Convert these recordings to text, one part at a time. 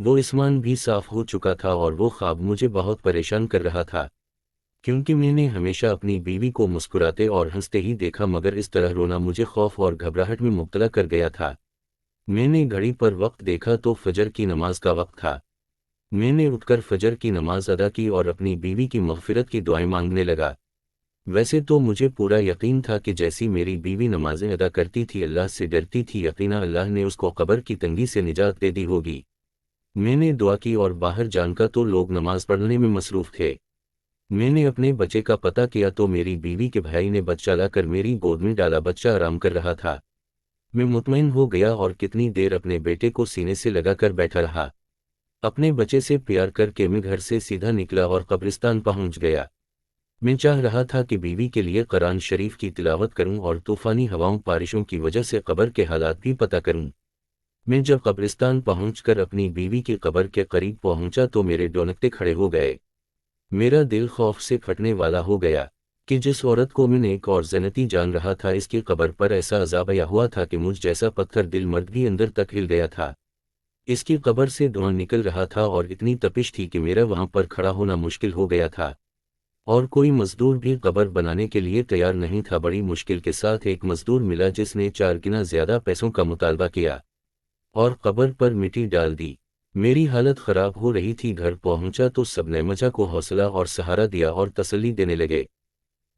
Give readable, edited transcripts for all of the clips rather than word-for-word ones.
وہ آسمان بھی صاف ہو چکا تھا اور وہ خواب مجھے بہت پریشان کر رہا تھا، کیونکہ میں نے ہمیشہ اپنی بیوی کو مسکراتے اور ہنستے ہی دیکھا، مگر اس طرح رونا مجھے خوف اور گھبراہٹ میں مبتلا کر گیا تھا۔ میں نے گھڑی پر وقت دیکھا تو فجر کی نماز کا وقت تھا۔ میں نے اٹھ کر فجر کی نماز ادا کی اور اپنی بیوی کی مغفرت کی دعائیں مانگنے لگا۔ ویسے تو مجھے پورا یقین تھا کہ جیسی میری بیوی نمازیں ادا کرتی تھی، اللہ سے ڈرتی تھی، یقیناً اللہ نے اس کو قبر کی تنگی سے نجات دے دی ہوگی۔ میں نے دعا کی اور باہر جان کا تو لوگ نماز پڑھنے میں مصروف تھے۔ میں نے اپنے بچے کا پتہ کیا تو میری بیوی کے بھائی نے بچہ لا کر میری گود میں ڈالا، بچہ آرام کر رہا تھا۔ میں مطمئن ہو گیا اور کتنی دیر اپنے بیٹے کو سینے سے لگا کر بیٹھا رہا۔ اپنے بچے سے پیار کر کے میں گھر سے سیدھا نکلا اور قبرستان پہنچ گیا۔ میں چاہ رہا تھا کہ بیوی کے لیے قرآن شریف کی تلاوت کروں اور طوفانی ہواؤں بارشوں کی وجہ سے قبر کے حالات بھی پتہ کروں۔ میں جب قبرستان پہنچ کر اپنی بیوی کی قبر کے قریب پہنچا تو میرے ڈونکتے کھڑے ہو گئے۔ میرا دل خوف سے پھٹنے والا ہو گیا کہ جس عورت کو میں نیک اور جنتی جان رہا تھا، اس کی قبر پر ایسا عذاب آیا ہوا تھا کہ مجھ جیسا پتھر دل مرد بھی اندر تک ہل گیا تھا۔ اس کی قبر سے دھواں نکل رہا تھا اور اتنی تپش تھی کہ میرا وہاں پر کھڑا ہونا مشکل ہو گیا تھا، اور کوئی مزدور بھی قبر بنانے کے لیے تیار نہیں تھا۔ بڑی مشکل کے ساتھ ایک مزدور ملا جس نے 4 گنا زیادہ پیسوں کا مطالبہ کیا اور قبر پر مٹی ڈال دی۔ میری حالت خراب ہو رہی تھی۔ گھر پہنچا تو سب نے مجھے کو حوصلہ اور سہارا دیا اور تسلی دینے لگے۔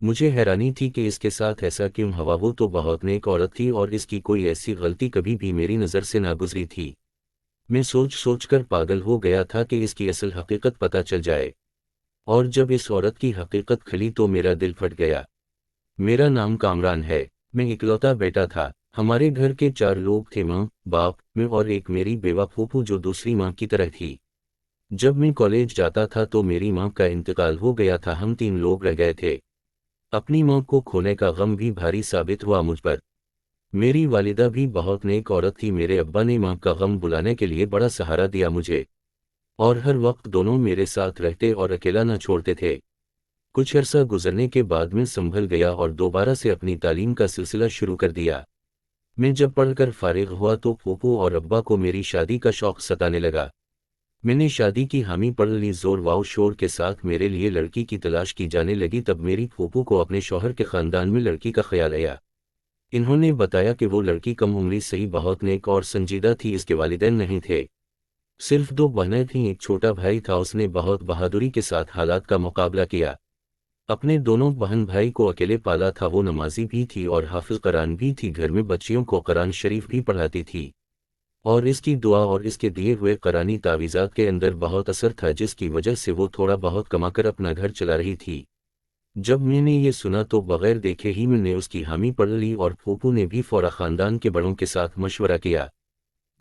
مجھے حیرانی تھی کہ اس کے ساتھ ایسا کیوں ہوا، وہ تو بہت نیک عورت تھی اور اس کی کوئی ایسی غلطی کبھی بھی میری نظر سے نہ گزری تھی۔ میں سوچ سوچ کر پاگل ہو گیا تھا کہ اس کی اصل حقیقت پتہ چل جائے، اور جب اس عورت کی حقیقت کھلی تو میرا دل پھٹ گیا۔ میرا نام کامران ہے، میں اکلوتا بیٹا تھا۔ ہمارے گھر کے 4 لوگ تھے، ماں، باپ، میں اور ایک میری بیوہ پھوپھو جو دوسری ماں کی طرح تھی۔ جب میں کالج جاتا تھا تو میری ماں کا انتقال ہو گیا تھا، ہم 3 لوگ رہ گئے تھے۔ اپنی ماں کو کھونے کا غم بھی بھاری ثابت ہوا مجھ پر۔ میری والدہ بھی بہت نیک عورت تھی، میرے ابا نے ماں کا غم بلانے کے لیے بڑا سہارا دیا مجھے، اور ہر وقت دونوں میرے ساتھ رہتے اور اکیلا نہ چھوڑتے تھے۔ کچھ عرصہ گزرنے کے بعد میں سنبھل گیا اور دوبارہ سے اپنی تعلیم کا سلسلہ شروع کر دیا۔ میں جب پڑھ کر فارغ ہوا تو پھوپھو اور ابا کو میری شادی کا شوق ستانے لگا۔ میں نے شادی کی حامی پڑھ لی، زور واؤ شور کے ساتھ میرے لیے لڑکی کی تلاش کی جانے لگی۔ تب میری پھوپھو کو اپنے شوہر کے خاندان میں لڑکی کا خیال آیا۔ انہوں نے بتایا کہ وہ لڑکی کم عمری سے ہی بہت نیک اور سنجیدہ تھی، اس کے والدین نہیں تھے، صرف 2 بہنیں تھیں، ایک چھوٹا بھائی تھا۔ اس نے بہت بہادری کے ساتھ حالات کا مقابلہ کیا، اپنے دونوں بہن بھائی کو اکیلے پالا تھا۔ وہ نمازی بھی تھی اور حافظ قرآن بھی تھی، گھر میں بچیوں کو قرآن شریف بھی پڑھاتی تھی، اور اس کی دعا اور اس کے دیے ہوئے قرآنی تعویذات کے اندر بہت اثر تھا، جس کی وجہ سے وہ تھوڑا بہت کما کر اپنا گھر چلا رہی تھی۔ جب میں نے یہ سنا تو بغیر دیکھے ہی میں نے اس کی حامی پڑھ لی، اور پھوپھو نے بھی فوراً خاندان کے بڑوں کے ساتھ مشورہ کیا،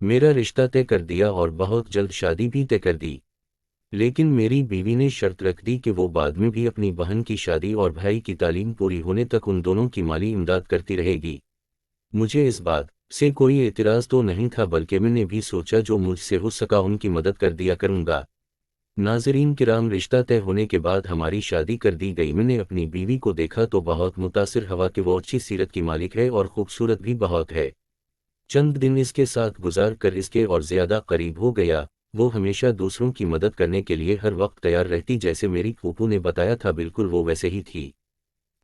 میرا رشتہ طے کر دیا اور بہت جلد شادی بھی طے کر دی۔ لیکن میری بیوی نے شرط رکھ دی کہ وہ بعد میں بھی اپنی بہن کی شادی اور بھائی کی تعلیم پوری ہونے تک ان دونوں کی مالی امداد کرتی رہے گی۔ مجھے اس بات سے کوئی اعتراض تو نہیں تھا، بلکہ میں نے بھی سوچا جو مجھ سے ہو سکا ان کی مدد کر دیا کروں گا۔ ناظرین کرام، رشتہ طے ہونے کے بعد ہماری شادی کر دی گئی۔ میں نے اپنی بیوی کو دیکھا تو بہت متاثر ہوا کہ وہ اچھی سیرت کی مالک ہے اور خوبصورت بھی بہت ہے۔ چند دن اس کے ساتھ گزار کر اس کے اور زیادہ قریب ہو گیا۔ وہ ہمیشہ دوسروں کی مدد کرنے کے لیے ہر وقت تیار رہتی، جیسے میری پھوپھو نے بتایا تھا بالکل وہ ویسے ہی تھی۔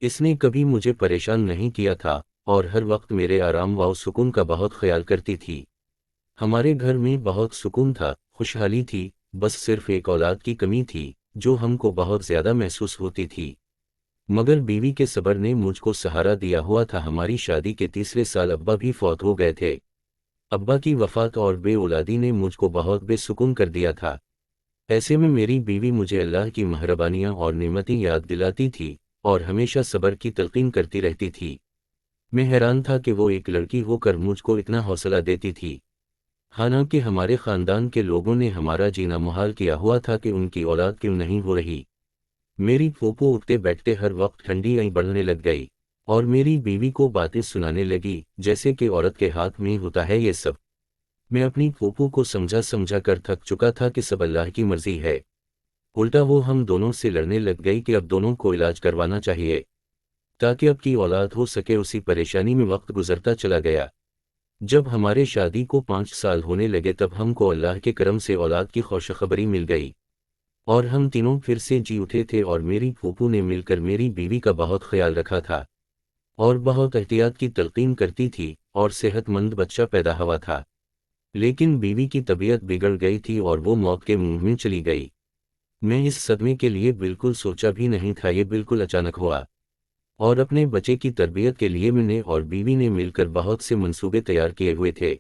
اس نے کبھی مجھے پریشان نہیں کیا تھا اور ہر وقت میرے آرام و سکون کا بہت خیال کرتی تھی۔ ہمارے گھر میں بہت سکون تھا، خوشحالی تھی، بس صرف ایک اولاد کی کمی تھی جو ہم کو بہت زیادہ محسوس ہوتی تھی، مگر بیوی کے صبر نے مجھ کو سہارا دیا ہوا تھا۔ ہماری شادی کے تیسرے سال ابا بھی فوت ہو گئے تھے۔ ابا کی وفات اور بے اولادی نے مجھ کو بہت بے سکون کر دیا تھا۔ ایسے میں میری بیوی مجھے اللہ کی مہربانیاں اور نعمتیں یاد دلاتی تھی اور ہمیشہ صبر کی تلقین کرتی رہتی تھی۔ میں حیران تھا کہ وہ ایک لڑکی ہو کر مجھ کو اتنا حوصلہ دیتی تھی، حالانکہ ہمارے خاندان کے لوگوں نے ہمارا جینا محال کیا ہوا تھا کہ ان کی اولاد کیوں نہیں ہو رہی۔ میری پھوپھو اٹھتے بیٹھتے ہر وقت ٹھنڈی آئی بڑھنے لگ گئی اور میری بیوی کو باتیں سنانے لگی جیسے کہ عورت کے ہاتھ میں ہوتا ہے یہ سب۔ میں اپنی پھوپھو کو سمجھا کر تھک چکا تھا کہ سب اللہ کی مرضی ہے، الٹا وہ ہم دونوں سے لڑنے لگ گئی کہ اب دونوں کو علاج کروانا چاہیے تاکہ اب کی اولاد ہو سکے۔ اسی پریشانی میں وقت گزرتا چلا گیا۔ جب ہمارے شادی کو 5 سال ہونے لگے تب ہم کو اللہ کے کرم سے اولاد کی خوشخبری مل گئی، اور ہم تینوں پھر سے جی اٹھے تھے، اور میری پھوپھو نے مل کر میری بیوی کا بہت خیال رکھا تھا اور بہت احتیاط کی تلقین کرتی تھی، اور صحت مند بچہ پیدا ہوا تھا۔ لیکن بیوی کی طبیعت بگڑ گئی تھی اور وہ موت کے منہ میں چلی گئی۔ میں اس صدمے کے لیے بالکل سوچا بھی نہیں تھا، یہ بالکل اچانک ہوا، اور اپنے بچے کی تربیت کے لیے میں نے اور بیوی نے مل کر بہت سے منصوبے تیار کیے ہوئے تھے۔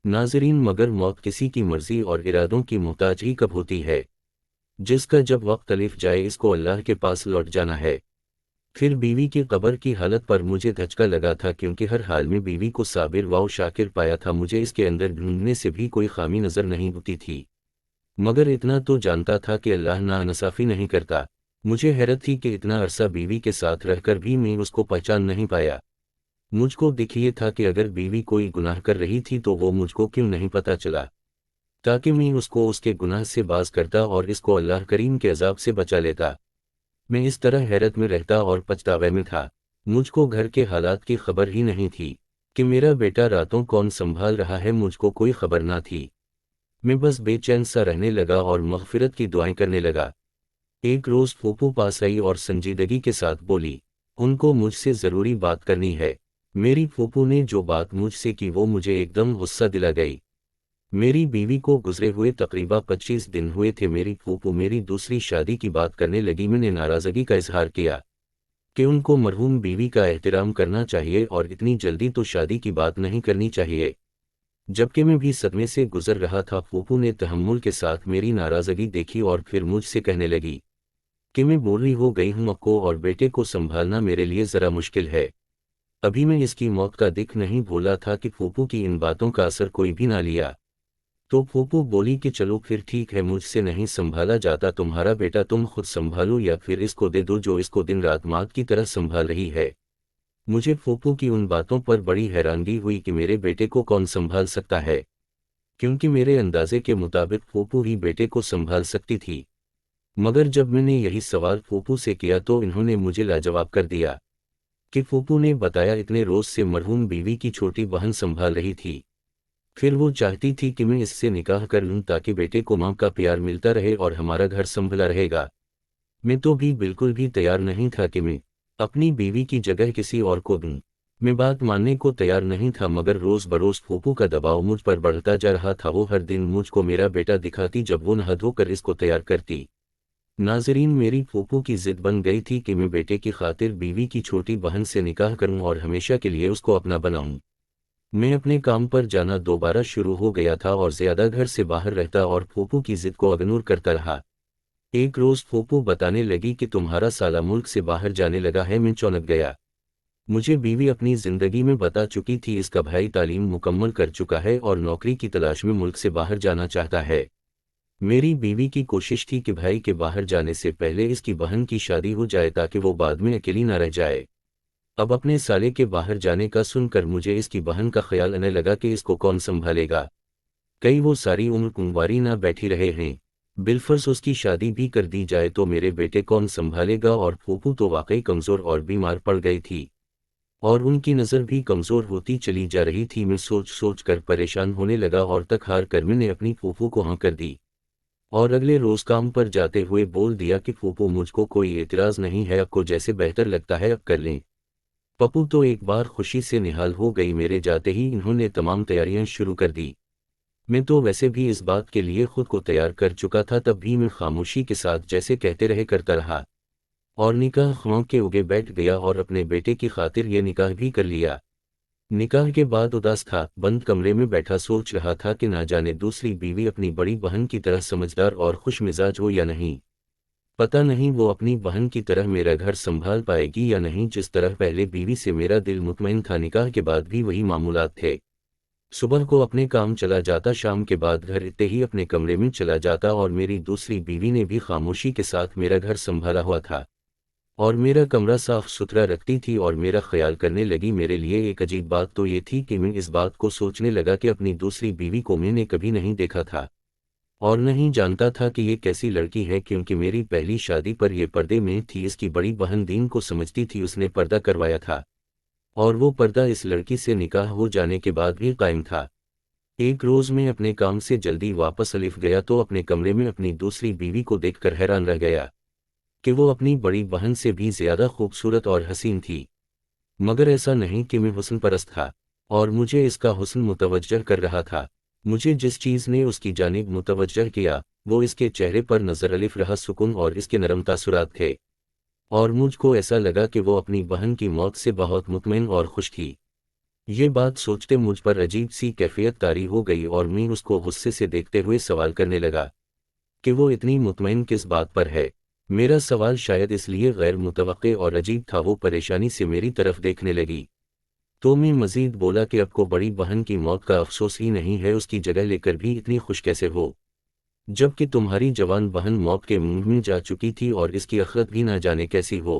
ناظرین، مگر موت کسی کی مرضی اور ارادوں کی محتاج ہی کب ہوتی ہے؟ جس کا جب وقت الف جائے اس کو اللہ کے پاس لوٹ جانا ہے۔ پھر بیوی کی قبر کی حالت پر مجھے دھچکا لگا تھا، کیونکہ ہر حال میں بیوی کو صابر و شاکر پایا تھا، مجھے اس کے اندر ڈھونڈنے سے بھی کوئی خامی نظر نہیں ہوتی تھی، مگر اتنا تو جانتا تھا کہ اللہ ناانصافی نہیں کرتا۔ مجھے حیرت تھی کہ اتنا عرصہ بیوی کے ساتھ رہ کر بھی میں اس کو پہچان نہیں پایا۔ مجھ کو دکھ یہ تھا کہ اگر بیوی کوئی گناہ کر رہی تھی تو وہ مجھ کو کیوں نہیں پتہ چلا، تاکہ میں اس کو اس کے گناہ سے باز کرتا اور اس کو اللہ کریم کے عذاب سے بچا لیتا۔ میں اس طرح حیرت میں رہتا اور پچھتاوے میں تھا۔ مجھ کو گھر کے حالات کی خبر ہی نہیں تھی کہ میرا بیٹا راتوں کون سنبھال رہا ہے، مجھ کو کوئی خبر نہ تھی۔ میں بس بے چین سا رہنے لگا اور مغفرت کی دعائیں کرنے لگا۔ ایک روز پھوپھو پاس آئی اور سنجیدگی کے ساتھ بولی، ان کو مجھ سے ضروری بات کرنی ہے۔ میری پھوپھو نے جو بات مجھ سے کی وہ مجھے ایک دم غصہ دلا گئی۔ میری بیوی کو گزرے ہوئے تقریباً 25 دن ہوئے تھے، میری پھوپھو میری دوسری شادی کی بات کرنے لگی۔ میں نے ناراضگی کا اظہار کیا کہ ان کو مرحوم بیوی کا احترام کرنا چاہیے اور اتنی جلدی تو شادی کی بات نہیں کرنی چاہیے۔ جبکہ میں بھی صدمے سے گزر رہا تھا، پھوپھو نے تحمل کے ساتھ میری ناراضگی دیکھی اور پھر مجھ سے کہنے لگی کہ میں بوڑھی ہو گئی ہوں، کو اور بیٹے کو سنبھالنا میرے لیے ذرا مشکل ہے۔ ابھی میں اس کی موت کا دکھ نہیں بھولا تھا کہ پھوپھو کی ان باتوں کا اثر کوئی بھی نہ لیا۔ تو پھوپھو بولی کہ چلو پھر ٹھیک ہے، مجھ سے نہیں سنبھالا جاتا تمہارا بیٹا، تم خود سنبھالو یا پھر اس کو دے دو جو اس کو دن رات ماں کی طرح سنبھال رہی ہے۔ مجھے پھوپھو کی ان باتوں پر بڑی حیرانگی ہوئی کہ میرے بیٹے کو کون سنبھال سکتا ہے، کیونکہ میرے اندازے کے مطابق پھوپھو ہی بیٹے کو سنبھال سکتی تھی۔ مگر جب میں نے یہی سوال پھوپھو سے کیا تو انہوں نے مجھے لاجواب کر دیا کہ پھوپھو نے بتایا اتنے روز سے مرحوم بیوی کی چھوٹی بہن سنبھال رہی تھی، پھر وہ چاہتی تھی کہ میں اس سے نکاح کر لوں تاکہ بیٹے کو ماں کا پیار ملتا رہے اور ہمارا گھر سنبھلا رہے گا۔ میں تو بھی بالکل بھی تیار نہیں تھا کہ میں اپنی بیوی کی جگہ کسی اور کو دوں۔ میں بات ماننے کو تیار نہیں تھا، مگر روز بروز پھوپھو کا دباؤ مجھ پر بڑھتا جا رہا تھا۔ وہ ہر دن مجھ کو میرا بیٹا دکھاتی جب وہ نہا دھو کر اس کو تیار کرتی۔ ناظرین، میری پھوپھو کی ضد بن گئی تھی کہ میں بیٹے کی خاطر بیوی کی چھوٹی بہن سے نکاح کروں اور ہمیشہ کے لیے اس کو اپنا بناؤں۔ میں اپنے کام پر جانا دوبارہ شروع ہو گیا تھا اور زیادہ گھر سے باہر رہتا اور پھوپھو کی ضد کو اگنور کرتا رہا۔ ایک روز پھوپھو بتانے لگی کہ تمہارا سالہ ملک سے باہر جانے لگا ہے۔ میں چونک گیا۔ مجھے بیوی اپنی زندگی میں بتا چکی تھی اس کا بھائی تعلیم مکمل کر چکا ہے اور نوکری کی تلاش میں ملک سے باہر جانا چاہتا ہے۔ میری بیوی کی کوشش تھی کہ بھائی کے باہر جانے سے پہلے اس کی بہن کی شادی ہو جائے تاکہ وہ بعد میں اکیلی نہ رہ جائے۔ اب اپنے سالے کے باہر جانے کا سن کر مجھے اس کی بہن کا خیال آنے لگا کہ اس کو کون سنبھالے گا، کئی وہ ساری عمر کنواری نہ بیٹھی رہے ہیں، بالفرض اس کی شادی بھی کر دی جائے تو میرے بیٹے کون سنبھالے گا۔ اور پھوپھو تو واقعی کمزور اور بیمار پڑ گئی تھی اور ان کی نظر بھی کمزور ہوتی چلی جا رہی تھی۔ میں سوچ سوچ کر پریشان ہونے لگا اور تک ہار کر میں نے اپنی پھوپھو کو ہاں کر دی اور اگلے روز کام پر جاتے ہوئے بول دیا کہ پھوپھو مجھ کو کوئی اعتراض نہیں ہے، آپ کو جیسے بہتر لگتا ہے اب کر لیں۔ پپو تو ایک بار خوشی سے نہال ہو گئی، میرے جاتے ہی انہوں نے تمام تیاریاں شروع کر دی۔ میں تو ویسے بھی اس بات کے لیے خود کو تیار کر چکا تھا، تب بھی میں خاموشی کے ساتھ جیسے کہتے رہے کرتا رہا اور نکاح خواہ کے اگے بیٹھ گیا اور اپنے بیٹے کی خاطر یہ نکاح بھی کر لیا۔ نکاح کے بعد اداس تھا، بند کمرے میں بیٹھا سوچ رہا تھا کہ نہ جانے دوسری بیوی اپنی بڑی بہن کی طرح سمجھدار اور خوش مزاج ہو یا نہیں، پتہ نہیں وہ اپنی بہن کی طرح میرا گھر سنبھال پائے گی یا نہیں۔ جس طرح پہلے بیوی سے میرا دل مطمئن تھا، نکاح کے بعد بھی وہی معمولات تھے۔ صبح کو اپنے کام چلا جاتا، شام کے بعد گھر اتے ہی اپنے کمرے میں چلا جاتا اور میری دوسری بیوی نے بھی خاموشی کے ساتھ میرا گھر سنبھالا ہوا تھا اور میرا کمرہ صاف ستھرا رکھتی تھی اور میرا خیال کرنے لگی۔ میرے لیے ایک عجیب بات تو یہ تھی کہ میں اس بات کو سوچنے لگا کہ اپنی دوسری بیوی کو میں نے کبھی نہیں دیکھا تھا اور نہیں جانتا تھا کہ یہ کیسی لڑکی ہے، کیونکہ میری پہلی شادی پر یہ پردے میں تھی۔ اس کی بڑی بہن دین کو سمجھتی تھی، اس نے پردہ کروایا تھا اور وہ پردہ اس لڑکی سے نکاح ہو جانے کے بعد بھی قائم تھا۔ ایک روز میں اپنے کام سے جلدی واپس الف گیا تو اپنے کمرے میں اپنی دوسری بیوی کو دیکھ کر حیران رہ گیا کہ وہ اپنی بڑی بہن سے بھی زیادہ خوبصورت اور حسین تھی۔ مگر ایسا نہیں کہ میں حسن پرست تھا اور مجھے اس کا حسن متوجہ کر رہا تھا۔ مجھے جس چیز نے اس کی جانب متوجہ کیا وہ اس کے چہرے پر نظر الف رہا سکون اور اس کے نرم تاثرات تھے، اور مجھ کو ایسا لگا کہ وہ اپنی بہن کی موت سے بہت مطمئن اور خوش تھی۔ یہ بات سوچتے مجھ پر عجیب سی کیفیت طاری ہو گئی اور میں اس کو غصے سے دیکھتے ہوئے سوال کرنے لگا کہ وہ اتنی مطمئن کس بات پر ہے۔ میرا سوال شاید اس لیے غیر متوقع اور عجیب تھا۔ وہ پریشانی سے میری طرف دیکھنے لگی تو میں مزید بولا کہ اب کو بڑی بہن کی موت کا افسوس ہی نہیں ہے، اس کی جگہ لے کر بھی اتنی خوش کیسے ہو، جبکہ تمہاری جوان بہن موت کے منہ میں جا چکی تھی اور اس کی آخرت بھی نہ جانے کیسی ہو۔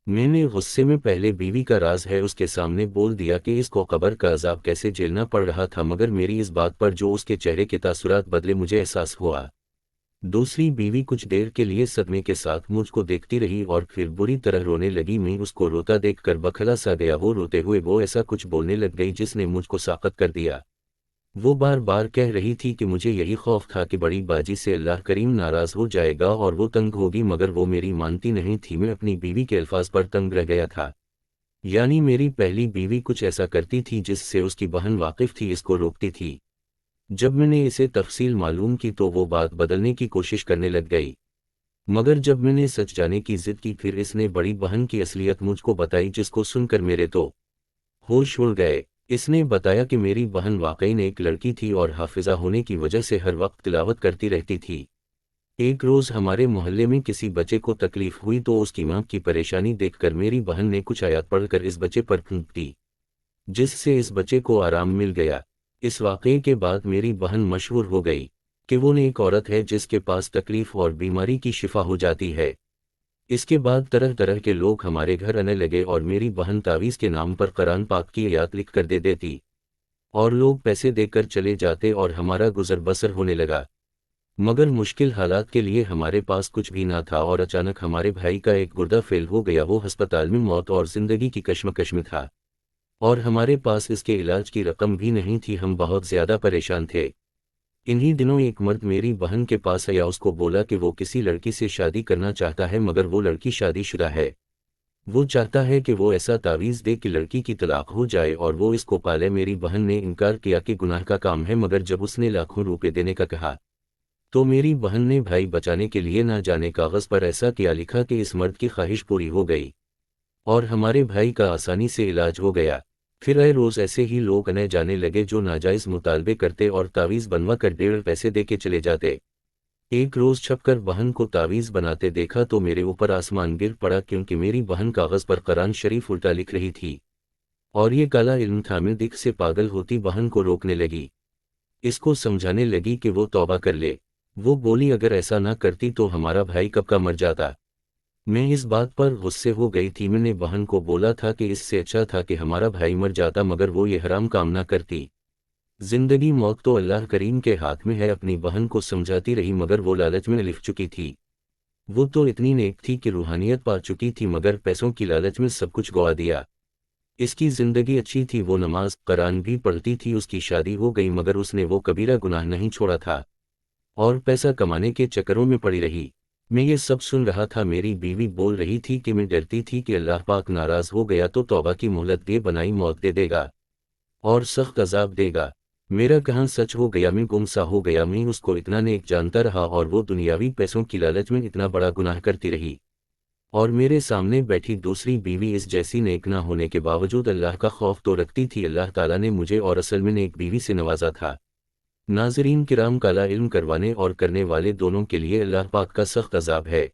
میں نے غصے میں پہلے بیوی کا راز ہے اس کے سامنے بول دیا کہ اس کو قبر کا عذاب کیسے جھیلنا پڑ رہا تھا، مگر میری اس بات پر جو اس کے چہرے کے تاثرات بدلے مجھے احساس ہوا۔ دوسری بیوی کچھ دیر کے لیے صدمے کے ساتھ مجھ کو دیکھتی رہی اور پھر بری طرح رونے لگی۔ میں اس کو روتا دیکھ کر بکھلا سا گیا۔ وہ روتے ہوئے وہ ایسا کچھ بولنے لگ گئی جس نے مجھ کو ساقط کر دیا۔ وہ بار بار کہہ رہی تھی کہ مجھے یہی خوف تھا کہ بڑی باجی سے اللہ کریم ناراض ہو جائے گا اور وہ تنگ ہوگی، مگر وہ میری مانتی نہیں تھی۔ میں اپنی بیوی کے الفاظ پر تنگ رہ گیا تھا، یعنی میری پہلی بیوی کچھ ایسا کرتی تھی جس سے اس کی بہن واقف تھی، اس کو روکتی تھی۔ جب میں نے اسے تفصیل معلوم کی تو وہ بات بدلنے کی کوشش کرنے لگ گئی، مگر جب میں نے سچ جانے کی ضد کی پھر اس نے بڑی بہن کی اصلیت مجھ کو بتائی، جس کو سن کر میرے تو ہوش اڑ گئے۔ اس نے بتایا کہ میری بہن واقعی ایک لڑکی تھی اور حافظہ ہونے کی وجہ سے ہر وقت تلاوت کرتی رہتی تھی۔ ایک روز ہمارے محلے میں کسی بچے کو تکلیف ہوئی تو اس کی ماں کی پریشانی دیکھ کر میری بہن نے کچھ آیات پڑھ کر اس بچے پر پھونک دی، جس سے اس بچے کو آرام مل گیا۔ اس واقعے کے بعد میری بہن مشہور ہو گئی کہ وہ نیک عورت ہے جس کے پاس تکلیف اور بیماری کی شفا ہو جاتی ہے۔ اس کے بعد طرح طرح کے لوگ ہمارے گھر آنے لگے اور میری بہن تعویذ کے نام پر قرآن پاک کی آیات لکھ کر دے دیتی اور لوگ پیسے دے کر چلے جاتے اور ہمارا گزر بسر ہونے لگا۔ مگر مشکل حالات کے لیے ہمارے پاس کچھ بھی نہ تھا اور اچانک ہمارے بھائی کا ایک گردہ فیل ہو گیا۔ وہ ہسپتال میں موت اور زندگی کی کشمکش میں تھا اور ہمارے پاس اس کے علاج کی رقم بھی نہیں تھی۔ ہم بہت زیادہ پریشان تھے۔ انہی دنوں ایک مرد میری بہن کے پاس آیا، اس کو بولا کہ وہ کسی لڑکی سے شادی کرنا چاہتا ہے مگر وہ لڑکی شادی شدہ ہے۔ وہ چاہتا ہے کہ وہ ایسا تعویذ دے کہ لڑکی کی طلاق ہو جائے اور وہ اس کو پالے۔ میری بہن نے انکار کیا کہ گناہ کا کام ہے، مگر جب اس نے لاکھوں روپے دینے کا کہا تو میری بہن نے بھائی بچانے کے لیے نہ جانے کاغذ پر ایسا کیا لکھا کہ اس مرد کی خواہش پوری ہو گئی اور ہمارے بھائی کا آسانی سے علاج ہو گیا۔ پھر اے روز ایسے ہی لوگ آنے جانے لگے جو ناجائز مطالبے کرتے اور تعویذ بنوا کر ڈیڑھ پیسے دے کے چلے جاتے۔ ایک روز چھپ کر بہن کو تعویذ بناتے دیکھا تو میرے اوپر آسمان گر پڑا، کیونکہ میری بہن کاغذ پر قرآن شریف الٹا لکھ رہی تھی اور یہ کالا علم تھا۔ میں دکھ سے پاگل ہوتی بہن کو روکنے لگی، اس کو سمجھانے لگی کہ وہ توبہ کر لے۔ وہ بولی اگر ایسا نہ کرتی تو ہمارا بھائی کب کا مر جاتا۔ میں اس بات پر غصے ہو گئی تھی۔ میں نے بہن کو بولا تھا کہ اس سے اچھا تھا کہ ہمارا بھائی مر جاتا، مگر وہ یہ حرام کام نہ کرتی۔ زندگی موت تو اللہ کریم کے ہاتھ میں ہے۔ اپنی بہن کو سمجھاتی رہی مگر وہ لالچ میں الف چکی تھی۔ وہ تو اتنی نیک تھی کہ روحانیت پا چکی تھی، مگر پیسوں کی لالچ میں سب کچھ گوا دیا۔ اس کی زندگی اچھی تھی، وہ نماز قرآن بھی پڑھتی تھی، اس کی شادی ہو گئی مگر اس نے وہ کبیرہ گناہ نہیں چھوڑا تھا اور پیسہ کمانے کے چکروں میں پڑی رہی۔ میں یہ سب سن رہا تھا۔ میری بیوی بول رہی تھی کہ میں ڈرتی تھی کہ اللہ پاک ناراض ہو گیا تو توبہ کی مہلت دے بنائی موت دے دے گا اور سخت عذاب دے گا۔ میرا کہاں سچ ہو گیا، میں گم سا ہو گیا۔ میں اس کو اتنا نیک جانتا رہا اور وہ دنیاوی پیسوں کی لالچ میں اتنا بڑا گناہ کرتی رہی، اور میرے سامنے بیٹھی دوسری بیوی اس جیسی نیک نہ ہونے کے باوجود اللہ کا خوف تو رکھتی تھی۔ اللہ تعالیٰ نے مجھے اور اصل میں نیک بیوی سے نوازا تھا۔ ناظرین کرام، کالا علم کروانے اور کرنے والے دونوں کے لیے اللہ پاک کا سخت عذاب ہے۔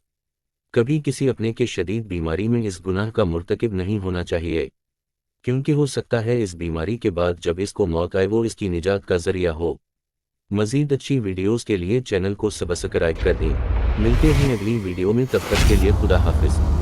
کبھی کسی اپنے کے شدید بیماری میں اس گناہ کا مرتکب نہیں ہونا چاہیے، کیونکہ ہو سکتا ہے اس بیماری کے بعد جب اس کو موت آئے وہ اس کی نجات کا ذریعہ ہو۔ مزید اچھی ویڈیوز کے لیے چینل کو سبسکرائب کر دیں۔ ملتے ہیں اگلی ویڈیو میں، تب تک کے لیے خدا حافظ۔